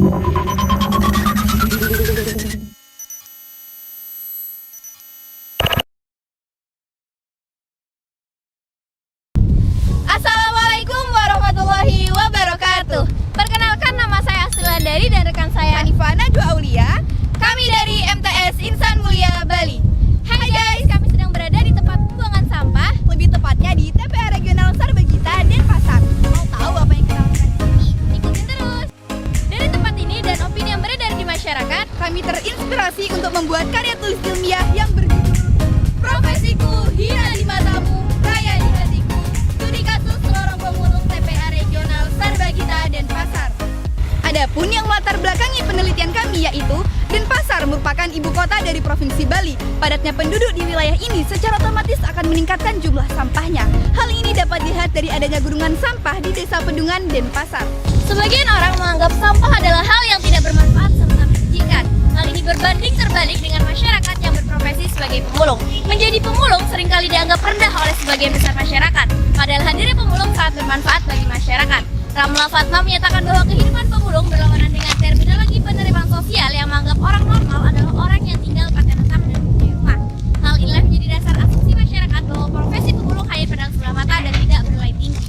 Assalamualaikum warahmatullahi wabarakatuh. Perkenalkan, nama saya Astila Dari dan rekan saya Hanifah Najwa Aulia. Kami dari MTS Insan Mulia Bali. Hai guys, kami sedang berada di tempat pembuangan sampah, Lebih tepatnya di TPA Regional Sarbagita, Denpasar. Mau tahu apa yang kita lakukan di sini? ikutin terus. Dari tempat ini dan opini yang beredar di masyarakat, Kami terinspirasi untuk membuat karya tulis ilmiah yang berjudul Profesiku Hina di Matamu, Kaya di Hatiku, Studi Kasus Lorong Pemulung TPA Regional Sarbagita Denpasar. Adapun yang melatar belakangi penelitian kami yaitu Denpasar merupakan ibu kota dari Provinsi Bali. Padatnya penduduk di wilayah ini secara otomatis akan meningkatkan jumlah sampahnya. Hal ini dapat dilihat dari adanya gunungan sampah di Desa Pedungan, Denpasar. Sebagian orang menganggap sampah adalah hal yang tidak bermanfaat serta menjijikan. Hal ini berbanding terbalik dengan masyarakat yang berprofesi sebagai pemulung. Menjadi pemulung seringkali dianggap rendah oleh sebagian besar masyarakat. Padahal hadirnya pemulung sangat bermanfaat bagi masyarakat. Ramla Fatma menyatakan bahwa kehidupan pemulung berlawanan dengan terminologi penerimaan sosial yang menganggap orang normal adalah orang yang tinggal pada tetap dan punya rumah. Hal inilah menjadi dasar asumsi masyarakat bahwa profesi pemulung hanya pedang sebelah mata dan tidak bernilai tinggi.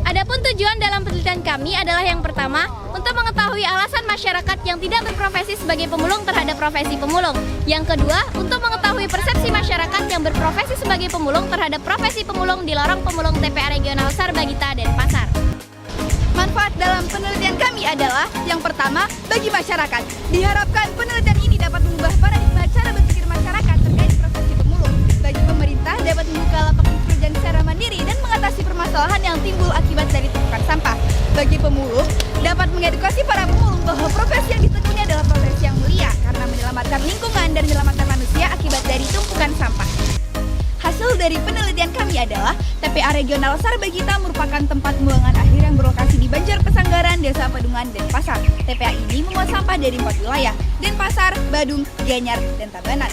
Adapun tujuan dalam penelitian kami adalah yang pertama, untuk mengetahui alasan masyarakat yang tidak berprofesi sebagai pemulung terhadap profesi pemulung. Yang kedua, untuk mengetahui persepsi masyarakat yang berprofesi sebagai pemulung terhadap profesi pemulung di lorong pemulung TPA Regional Sarbagita Denpasar. Manfaat dalam penelitian kami adalah yang pertama, bagi masyarakat. Diharapkan penelitian ini dapat mengubah paradigma cara berpikir masyarakat terkait profesi pemulung. Bagi pemerintah dapat membuka lapangan pekerjaan secara mandiri dan mengatasi permasalahan yang timbul akibat dari tumpukan sampah. Bagi pemulung, dapat mengedukasi para pemulung bahwa profesi yang ditekuni adalah profesi yang mulia karena menyelamatkan lingkungan dan menyelamatkan manusia akibat dari tumpukan sampah. Hasil dari penelitian kami adalah TPA Regional Sarbagita merupakan tempat pembuangan akhir yang berlokasi di Banjar Pesanggaran, Desa Pedungan, Denpasar. TPA ini memuat sampah dari 4 wilayah, Denpasar, Badung, Gianyar, dan Tabanan.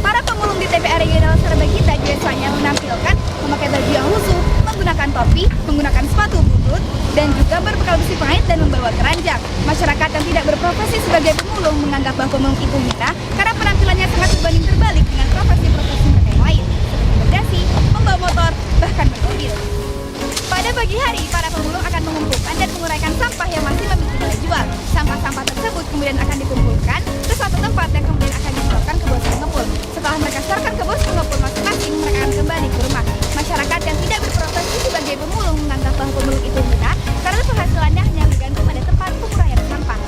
Para pemulung di TPA Regional Sarbagita biasanya menampilkan memakai baju yang lusuh, menggunakan topi, menggunakan sepatu butut, dan juga berbekal besi pengait dan membawa keranjang. Masyarakat yang tidak berprofesi sebagai pemulung menganggap bahwa pemulung itu hina karena penampilannya sangat berbanding terbalik dengan profesi-profesi mereka yang lain, berdasi, membawa motor, bahkan bermobil. Pada pagi hari, para pemulung akan mengumpulkan dan menguraikan sampah yang masih memiliki nilai jual. Sampah-sampah tersebut kemudian akan dikumpulkan ke suatu tempat yang kemudian akan disetorkan ke bos pengepul. Setelah mereka setorkan ke bos pengepul masing-masing, mereka akan kembali ke rumah. Masyarakat yang tidak berprofesi sebagai pemulung menganggap bahwa pemulung itu hina karena penghasilannya hanya bergantung pada tempat penguraian sampah.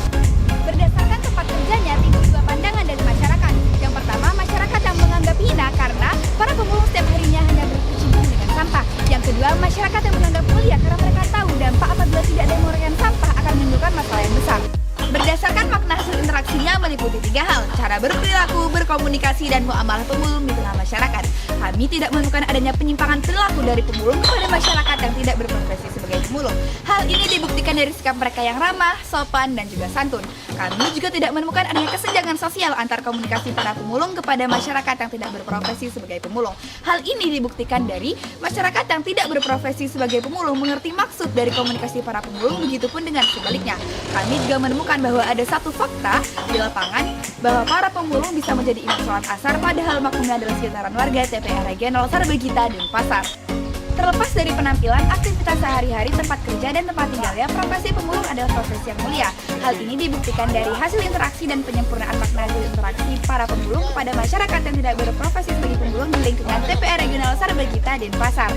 Berdasarkan tempat kerjanya, timbul dua pandangan dari masyarakat. Yang pertama, masyarakat yang menganggap hina karena para pemulung setiap harinya hanya berkecimpung dengan sampah. Yang kedua, masyarakat yang menganggap mulia karena mereka tahu dampak apabila tidak ada menguraikan sampah akan menimbulkan masalah yang besar. Berdasarkan makna hasil interaksinya meliputi 3 hal: cara berperilaku, berkomunikasi, dan muamalah pemulung di tengah masyarakat. Kami tidak menemukan adanya penyimpangan perilaku dari pemulung kepada masyarakat yang tidak berprofesi sebagai pemulung. Hal ini dibuktikan dari sikap mereka yang ramah, sopan, dan juga santun. Kami juga tidak menemukan adanya kesenjangan sosial antar komunikasi para pemulung kepada masyarakat yang tidak berprofesi sebagai pemulung. Hal ini dibuktikan dari masyarakat yang tidak berprofesi sebagai pemulung mengerti maksud dari komunikasi para pemulung, begitupun dengan sebaliknya. Kami juga menemukan bahwa ada satu fakta di lapangan bahwa para pemulung bisa menjadi imam sholat asar padahal makmumnya adalah sekitaran warga TPA Regional Sarbagita Denpasar. Terlepas dari penampilan, aktivitas sehari-hari, tempat kerja, dan tempat tinggalnya, profesi pemulung adalah profesi yang mulia. Hal ini dibuktikan dari hasil interaksi dan penyempurnaan makna hasil interaksi para pemulung kepada masyarakat yang tidak berprofesi sebagai pemulung di lingkungan TPA Regional Sarbagita Denpasar.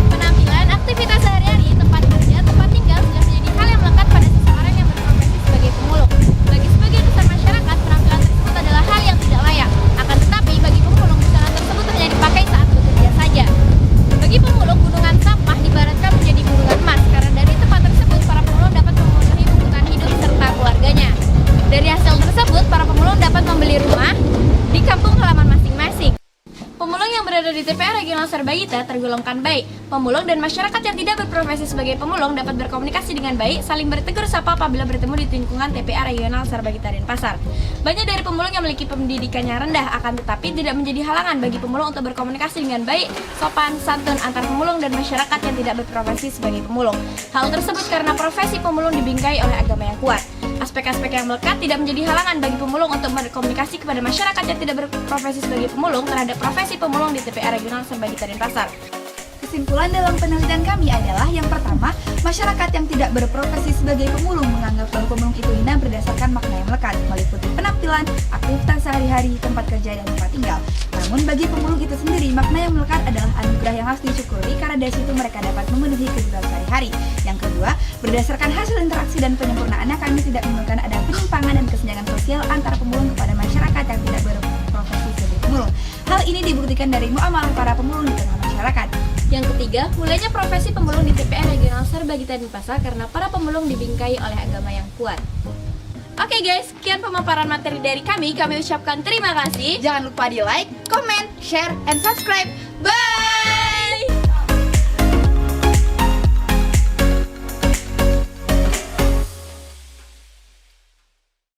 Penampilan, aktivitas sehari-hari, tempat kerja, tempat tinggal sudah menjadi hal yang melekat pada seseorang yang berprofesi sebagai pemulung. Bagi sebagian besar masyarakat, penampilan tersebut adalah hal yang tidak layak. Akan tetapi, bagi pemulung, busana tersebut hanya dipakai saat bekerja saja. Bagi pemulung, gunungan sampah diibaratkan menjadi gunungan emas karena dari tempat tersebut para pemulung dapat memenuhi kebutuhan hidup serta keluarganya. Dari hasil tersebut, para pemulung dapat membeli rumah di kampung halaman masing-masing. Pemulung yang berada di TPA Regional Sarbagita kita tergolongkan baik. Pemulung dan masyarakat yang tidak berprofesi sebagai pemulung dapat berkomunikasi dengan baik, saling bertegur sapa apabila bertemu di lingkungan TPA Regional Sarbagita Denpasar. Banyak dari pemulung yang memiliki pendidikan yang rendah, akan tetapi tidak menjadi halangan bagi pemulung untuk berkomunikasi dengan baik, sopan, santun antar pemulung dan masyarakat yang tidak berprofesi sebagai pemulung. Hal tersebut karena profesi pemulung dibingkai oleh agama yang kuat. Aspek-aspek yang melekat tidak menjadi halangan bagi pemulung untuk berkomunikasi kepada masyarakat yang tidak berprofesi sebagai pemulung terhadap profesi pemulung di TPA Regional Sarbagita Denpasar. Kesimpulan dalam penelitian kami adalah yang pertama, masyarakat yang tidak berprofesi sebagai pemulung menganggap bahwa pemulung itu hina berdasarkan makna yang melekat, meliputi penampilan, aktivitas sehari-hari, tempat kerja, dan tempat tinggal. Namun bagi pemulung itu sendiri, makna yang melekat adalah anugerah yang harus disyukuri karena dari situ mereka dapat memenuhi kebutuhan sehari-hari. Yang kedua, berdasarkan hasil interaksi dan penyempurnaannya, kami tidak menemukan ada penyimpangan dan kesenjangan sosial antara pemulung kepada masyarakat yang tidak berprofesi sebagai pemulung. Hal ini dibuktikan dari muamalah para pemulung di tengah masyarakat. Yang ketiga, mulainya profesi pemulung di TPA Regional Sarbagita Denpasar karena para pemulung dibingkai oleh agama yang kuat. Oke guys, sekian pemaparan materi dari kami. Kami ucapkan terima kasih. Jangan lupa di like, comment, share, and subscribe.